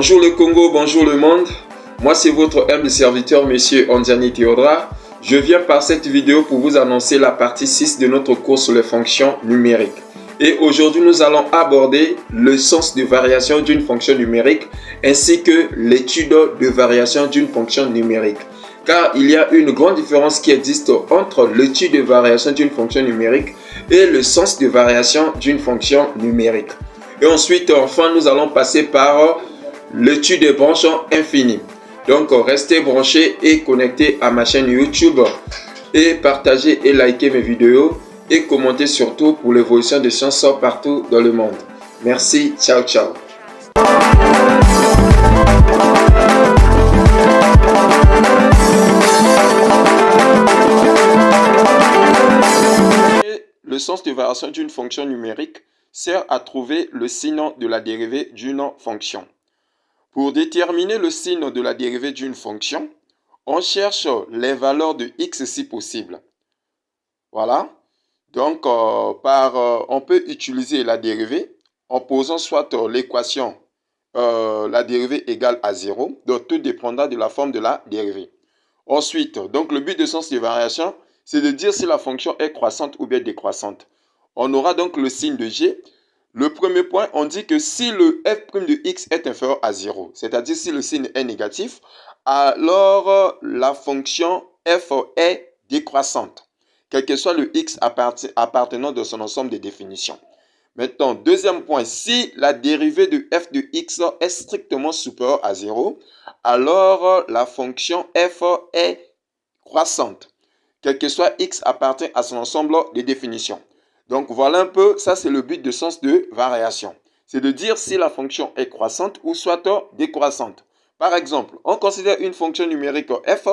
Bonjour le Congo, bonjour le monde. Moi c'est votre humble serviteur Monsieur Ondiani Théodra. Je viens par cette vidéo pour vous annoncer la partie 6 de notre cours sur les fonctions numériques. Et aujourd'hui nous allons aborder le sens de variation d'une fonction numérique ainsi que l'étude de variation d'une fonction numérique. Car il y a une grande différence qui existe entre l'étude de variation d'une fonction numérique et le sens de variation d'une fonction numérique. Et ensuite, enfin, nous allons passer par l'étude des branches infinies. Donc, restez branchés et connectés à ma chaîne YouTube et partagez et likez mes vidéos et commentez surtout pour l'évolution des sciences partout dans le monde. Merci, ciao, ciao. Le sens de variation d'une fonction numérique sert à trouver le signe de la dérivée d'une fonction. Pour déterminer le signe de la dérivée d'une fonction, on cherche les valeurs de x si possible. Voilà. Donc, on peut utiliser la dérivée en posant soit l'équation la dérivée égale à 0, donc tout dépendra de la forme de la dérivée. Ensuite, donc le but de sens de variation, c'est de dire si la fonction est croissante ou bien décroissante. On aura donc le signe de g. Le premier point, on dit que si le f' de x est inférieur à 0, c'est-à-dire si le signe est négatif, alors la fonction f est décroissante, quel que soit le x appartenant de son ensemble de définitions. Maintenant, deuxième point, si la dérivée de f de x est strictement supérieure à 0, alors la fonction f est croissante, quel que soit x appartient à son ensemble de définitions. Donc voilà un peu, ça c'est le but de sens de variation. C'est de dire si la fonction est croissante ou soit décroissante. Par exemple, on considère une fonction numérique f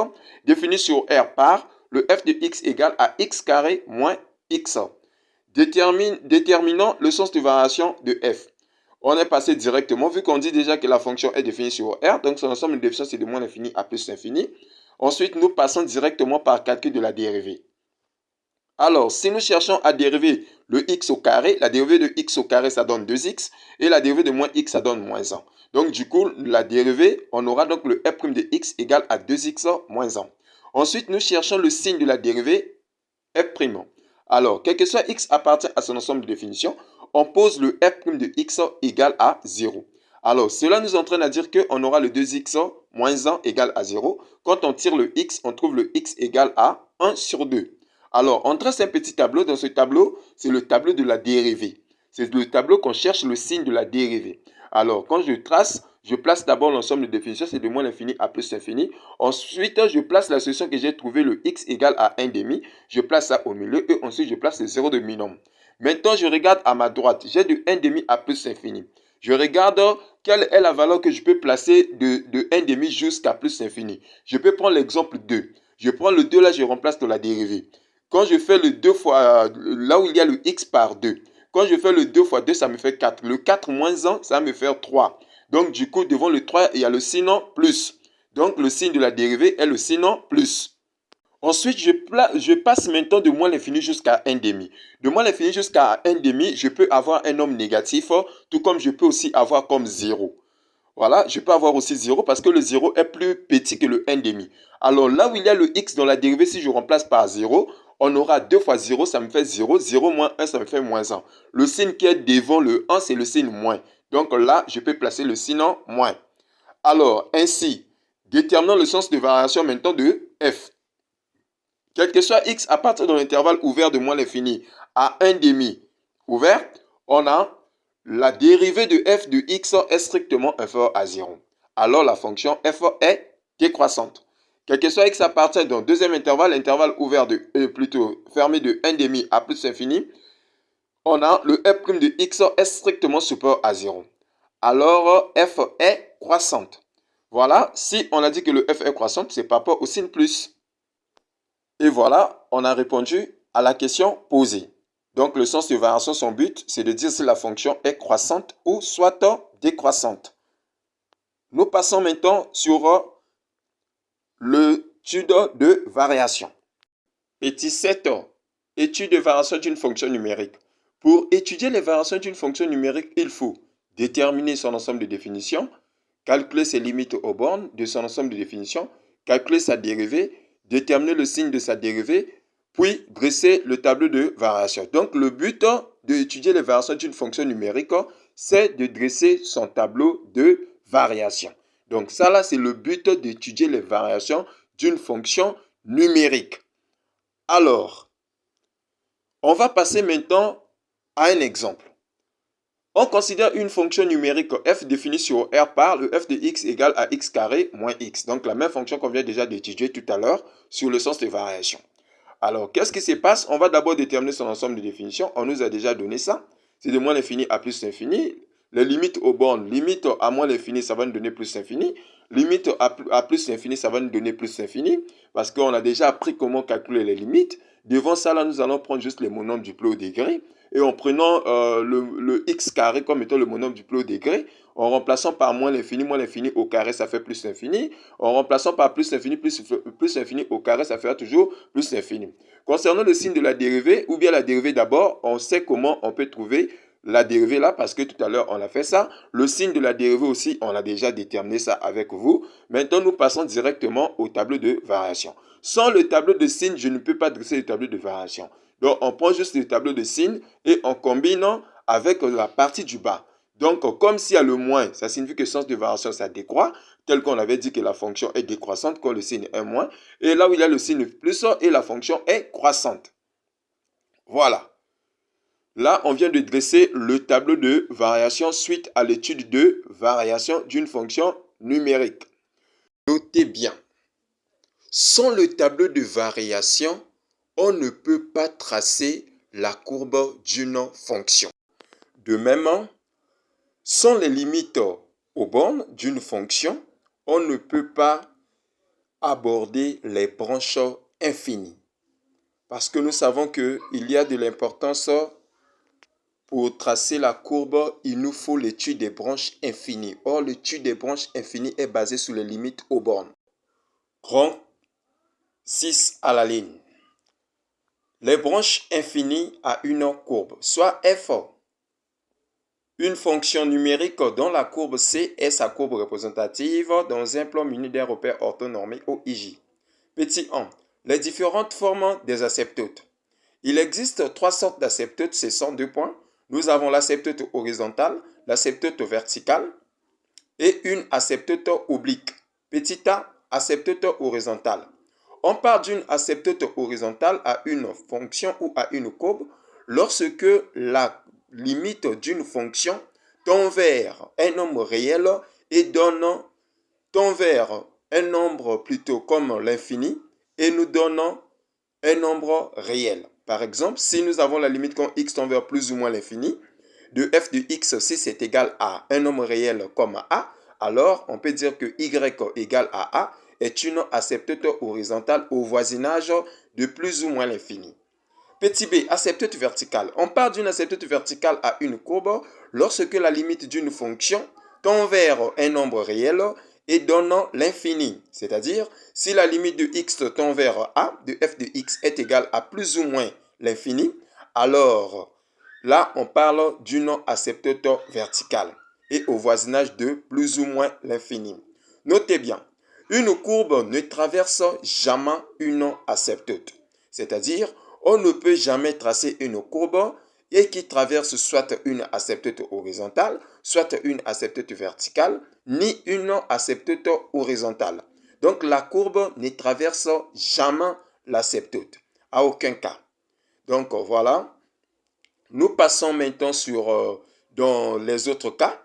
définie sur R par le f de x égale à x carré moins x. Déterminant le sens de variation de f. On est passé directement, vu qu'on dit déjà que la fonction est définie sur R, donc son ensemble de définitions c'est de moins l'infini à plus l'infini. Ensuite, nous passons directement par calcul de la dérivée. Alors, si nous cherchons à dériver le x au carré, la dérivée de x au carré, ça donne 2x, et la dérivée de moins x, ça donne moins 1. Donc, du coup, la dérivée, on aura donc le f' de x égale à 2x moins 1. Ensuite, nous cherchons le signe de la dérivée f'. Alors, quel que soit x appartient à son ensemble de définitions, on pose le f' de x égale à 0. Alors, cela nous entraîne à dire qu'on aura le 2x moins 1 égale à 0. Quand on tire le x, on trouve le x égale à 1 sur 2. Alors, on trace un petit tableau. Dans ce tableau, c'est le tableau de la dérivée. C'est le tableau qu'on cherche le signe de la dérivée. Alors, quand je trace, je place d'abord l'ensemble de définitions, c'est de moins l'infini à plus l'infini. Ensuite, je place la solution que j'ai trouvée, le x égale à 1,5. Je place ça au milieu et ensuite, je place le 0 de mi-nombre. Maintenant, je regarde à ma droite. J'ai de 1,5 à plus l'infini. Je regarde quelle est la valeur que je peux placer de 1,5 jusqu'à plus l'infini. Je peux prendre l'exemple 2. Je prends le 2 là, je remplace dans la dérivée. Quand je fais le 2 fois, là où il y a le x par 2, quand je fais le 2 fois 2, ça me fait 4. Le 4 moins 1, ça va me faire 3. Donc, du coup, devant le 3, il y a le signe plus. Donc, le signe de la dérivée est le signe plus. Ensuite, je passe maintenant de moins l'infini jusqu'à 1,5. De moins l'infini jusqu'à 1,5, je peux avoir un nombre négatif, tout comme je peux aussi avoir comme 0. Voilà, je peux avoir aussi 0 parce que le 0 est plus petit que le 1,5. Alors, là où il y a le x dans la dérivée, si je remplace par 0, on aura 2 fois 0, ça me fait 0. 0 moins 1, ça me fait moins 1. Le signe qui est devant le 1, c'est le signe moins. Donc là, je peux placer le signe moins. Alors, ainsi, déterminons le sens de variation maintenant de f. Quel que soit x à partir de l'intervalle ouvert de moins l'infini à 1,5 ouvert, on a la dérivée de f de x est strictement inférieure à 0. Alors la fonction f est décroissante. Quel que soit x à partir d'un deuxième intervalle, l'intervalle ouvert plutôt fermé de 1,5 à plus l'infini, on a le f' de x est strictement supérieur à 0. Alors f est croissante. Voilà, si on a dit que le f est croissante, c'est par rapport au signe plus. Et voilà, on a répondu à la question posée. Donc, le sens de variation, son but, c'est de dire si la fonction est croissante ou soit décroissante. Nous passons maintenant sur l'étude de variation. Petit 7, étude de variation d'une fonction numérique. Pour étudier les variations d'une fonction numérique, il faut déterminer son ensemble de définitions, calculer ses limites aux bornes de son ensemble de définitions, calculer sa dérivée, déterminer le signe de sa dérivée, puis dresser le tableau de variation. Donc, le but d'étudier les variations d'une fonction numérique, c'est de dresser son tableau de variation. Donc, ça là, c'est le but d'étudier les variations d'une fonction numérique. Alors, on va passer maintenant à un exemple. On considère une fonction numérique f définie sur R par le f de x égale à x carré moins x. Donc, la même fonction qu'on vient déjà d'étudier tout à l'heure sur le sens de variation. Alors, qu'est-ce qui se passe? On va d'abord déterminer son ensemble de définitions. On nous a déjà donné ça. C'est de moins l'infini à plus l'infini. Les limites aux bornes, limite à moins l'infini, ça va nous donner plus l'infini. Limite à plus l'infini, ça va nous donner plus l'infini. Parce qu'on a déjà appris comment calculer les limites. Devant ça, là, nous allons prendre juste les monombres du plus haut degré. Et en prenant le x carré comme étant le monombre du plus haut degré, en remplaçant par moins l'infini au carré, ça fait plus l'infini. En remplaçant par plus l'infini au carré, ça fera toujours plus l'infini. Concernant le signe de la dérivée, ou bien la dérivée d'abord, on sait comment on peut trouver la dérivée là, parce que tout à l'heure, on a fait ça. Le signe de la dérivée aussi, on a déjà déterminé ça avec vous. Maintenant, nous passons directement au tableau de variation. Sans le tableau de signe, je ne peux pas dresser le tableau de variation. Donc, on prend juste le tableau de signe et on combine avec la partie du bas. Donc, comme s'il y a le moins, ça signifie que le sens de variation, ça décroît, tel qu'on avait dit que la fonction est décroissante quand le signe est moins. Et là où il y a le signe plus et la fonction est croissante. Voilà. Là, on vient de dresser le tableau de variation suite à l'étude de variation d'une fonction numérique. Notez bien, sans le tableau de variation, on ne peut pas tracer la courbe d'une fonction. De même, sans les limites aux bornes d'une fonction, on ne peut pas aborder les branches infinies. Parce que nous savons qu'il y a de l'importance pour tracer la courbe, il nous faut l'étude des branches infinies. Or, l'étude des branches infinies est basée sur les limites aux bornes. Rond 6 à la ligne. Les branches infinies à une courbe, soit f, une fonction numérique dont la courbe C est sa courbe représentative dans un plan muni d'un repère orthonormé OIJ. Petit 1. Les différentes formes des asymptotes. Il existe trois sortes d'asymptotes, ce sont 2 points. Nous avons l'asymptote horizontale, l'asymptote verticale et une asymptote oblique. Petit a, asymptote horizontale. On parle d'une asymptote horizontale à une fonction ou à une courbe lorsque la limite d'une fonction tend vers un nombre réel et tend vers un nombre plutôt comme l'infini et nous donnons un nombre réel. Par exemple, si nous avons la limite quand x tend vers plus ou moins l'infini, de f de x, si c'est égal à un nombre réel comme a, alors on peut dire que y égale à a est une asymptote horizontale au voisinage de plus ou moins l'infini. Petit b, asymptote verticale. On parle d'une asymptote verticale à une courbe lorsque la limite d'une fonction tend vers un nombre réel et donnant l'infini. C'est-à-dire, si la limite de x tend vers a, de f de x est égale à plus ou moins l'infini, alors là, on parle d'une asymptote verticale et au voisinage de plus ou moins l'infini. Notez bien, une courbe ne traverse jamais une asymptote. C'est-à-dire, on ne peut jamais tracer une courbe et qui traverse soit une asymptote horizontale, soit une asymptote verticale, ni une asymptote horizontale. Donc, la courbe ne traverse jamais l'asymptote, à aucun cas. Donc, voilà. Nous passons maintenant dans les autres cas.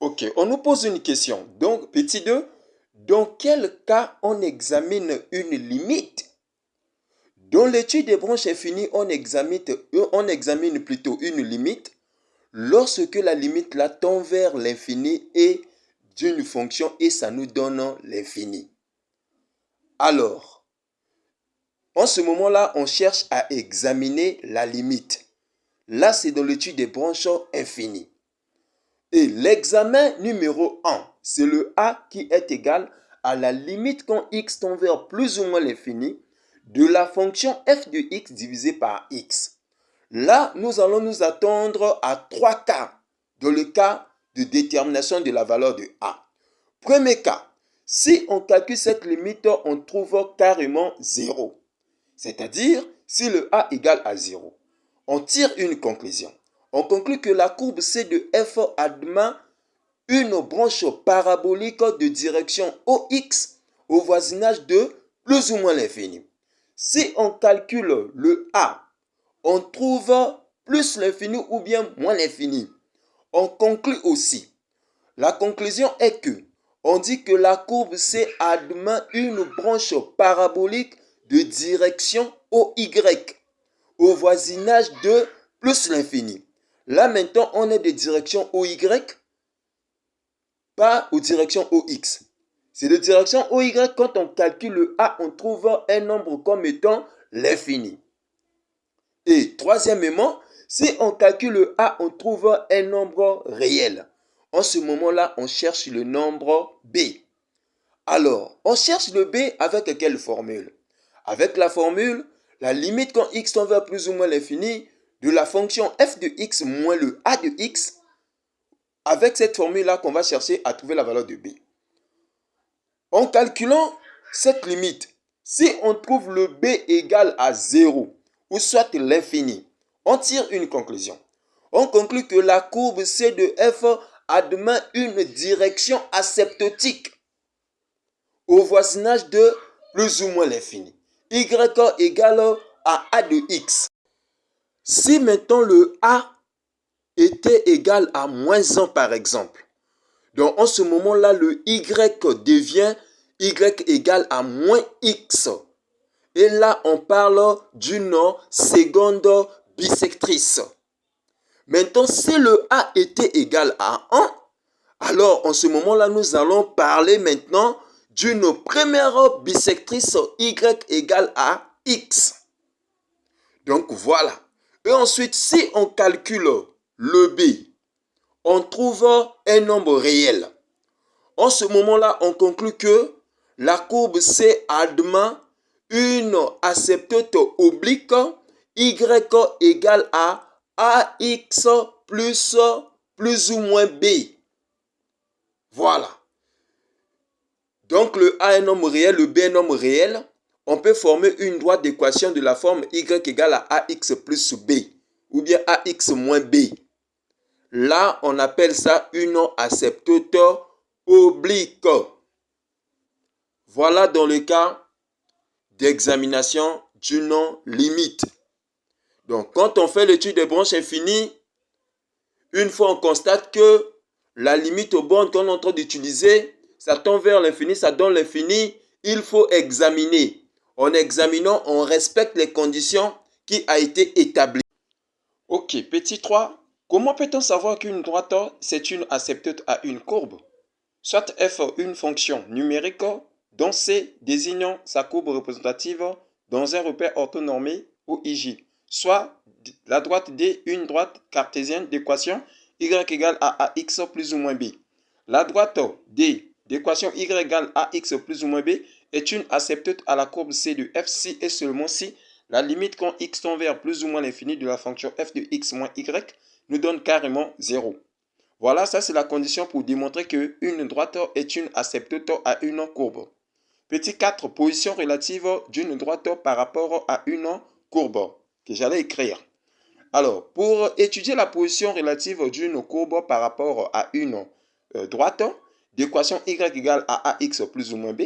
Ok, on nous pose une question. Donc, petit 2, dans quel cas on examine une limite? Dans l'étude des branches infinies, on examine plutôt une limite lorsque la limite là tend vers l'infini et d'une fonction et ça nous donne l'infini. Alors, en ce moment-là, on cherche à examiner la limite. Là, c'est dans l'étude des branches infinies. Et l'examen numéro 1, c'est le a qui est égal à la limite quand x tend vers plus ou moins l'infini de la fonction f de x divisé par x. Là, nous allons nous attendre à 3 cas dans le cas de détermination de la valeur de a. Premier cas, si on calcule cette limite, on trouve carrément 0. C'est-à-dire, si le A égale à 0, on tire une conclusion. On conclut que la courbe C de f admet une branche parabolique de direction OX au voisinage de plus ou moins l'infini. Si on calcule le A, on trouve plus l'infini ou bien moins l'infini. On conclut aussi. La conclusion est que on dit que la courbe C admet une branche parabolique de direction OY au voisinage de plus l'infini. Là maintenant, on est de direction OY, pas aux directions OX. C'est de direction OY, quand on calcule le A, on trouve un nombre comme étant l'infini. Et troisièmement, si on calcule le A, on trouve un nombre réel. En ce moment-là, on cherche le nombre B. Alors, on cherche le B avec quelle formule? Avec la formule, la limite quand x tend vers plus ou moins l'infini de la fonction f de x moins le a de x. Avec cette formule-là qu'on va chercher à trouver la valeur de B. En calculant cette limite, si on trouve le B égal à 0, ou soit l'infini, on tire une conclusion. On conclut que la courbe C de f admet une direction asymptotique au voisinage de plus ou moins l'infini. Y égale à a de x. Si maintenant le a était égal à moins 1 par exemple, donc en ce moment-là, le y devient y égale à moins x. Et là, on parle d'une seconde bisectrice. Maintenant, si le a était égal à 1, alors en ce moment-là, nous allons parler maintenant d'une première bisectrice y égale à x. Donc voilà. Et ensuite, si on calcule le b, on trouve un nombre réel. En ce moment-là, on conclut que la courbe C admet une asymptote oblique y égale à ax plus ou moins b. Voilà. Donc le a est un nombre réel, le b est un nombre réel. On peut former une droite d'équation de la forme y égale à ax plus b ou bien ax moins b. Là, on appelle ça une asymptote oblique. Voilà dans le cas d'examination d'une limite. Donc, quand on fait l'étude des branches infinies, une fois on constate que la limite aux bornes qu'on est en train d'utiliser, ça tend vers l'infini, ça donne l'infini, il faut examiner. En examinant, on respecte les conditions qui ont été établies. Ok, petit 3. Comment peut-on savoir qu'une droite, c'est une asymptote à une courbe? Soit f une fonction numérique dont C désignant sa courbe représentative dans un repère orthonormé ou IJ. Soit la droite D une droite cartésienne d'équation y égale à ax plus ou moins b. La droite D d'équation y égale à ax plus ou moins b est une asymptote à la courbe C de f si et seulement si la limite quand x tend vers plus ou moins l'infini de la fonction f de x moins y nous donne carrément 0. Voilà, ça c'est la condition pour démontrer qu'une droite est une asymptote à une courbe. Petit 4, position relative d'une droite par rapport à une courbe, que j'allais écrire. Alors, pour étudier la position relative d'une courbe par rapport à une droite, d'équation y égale à ax plus ou moins b,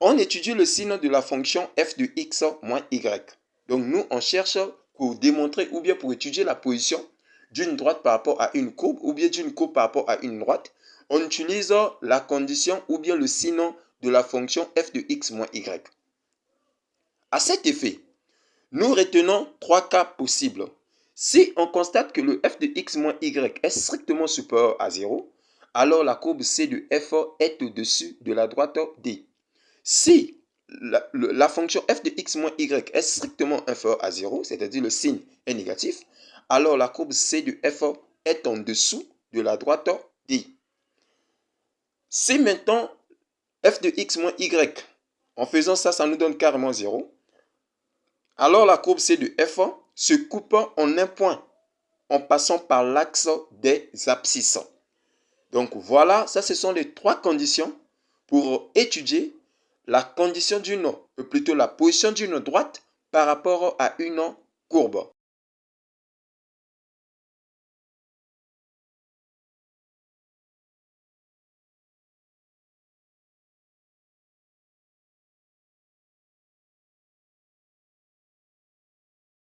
on étudie le signe de la fonction f de x moins y. Donc nous, on cherche pour démontrer ou bien pour étudier la position d'une droite par rapport à une courbe ou bien d'une courbe par rapport à une droite, on utilise la condition ou bien le signe de la fonction f de x moins y. À cet effet, nous retenons trois cas possibles. Si on constate que le f de x moins y est strictement supérieur à 0, alors la courbe C de f est au-dessus de la droite D. Si la fonction f de x moins y est strictement inférieure à 0, c'est-à-dire le signe est négatif, alors la courbe C de f est en dessous de la droite D. Si maintenant f de x moins y, en faisant ça, ça nous donne carrément 0, alors la courbe C de f se coupe en un point en passant par l'axe des abscisses. Donc voilà, ça ce sont les trois conditions pour étudier la condition d'une, plutôt la position d'une droite par rapport à une courbe.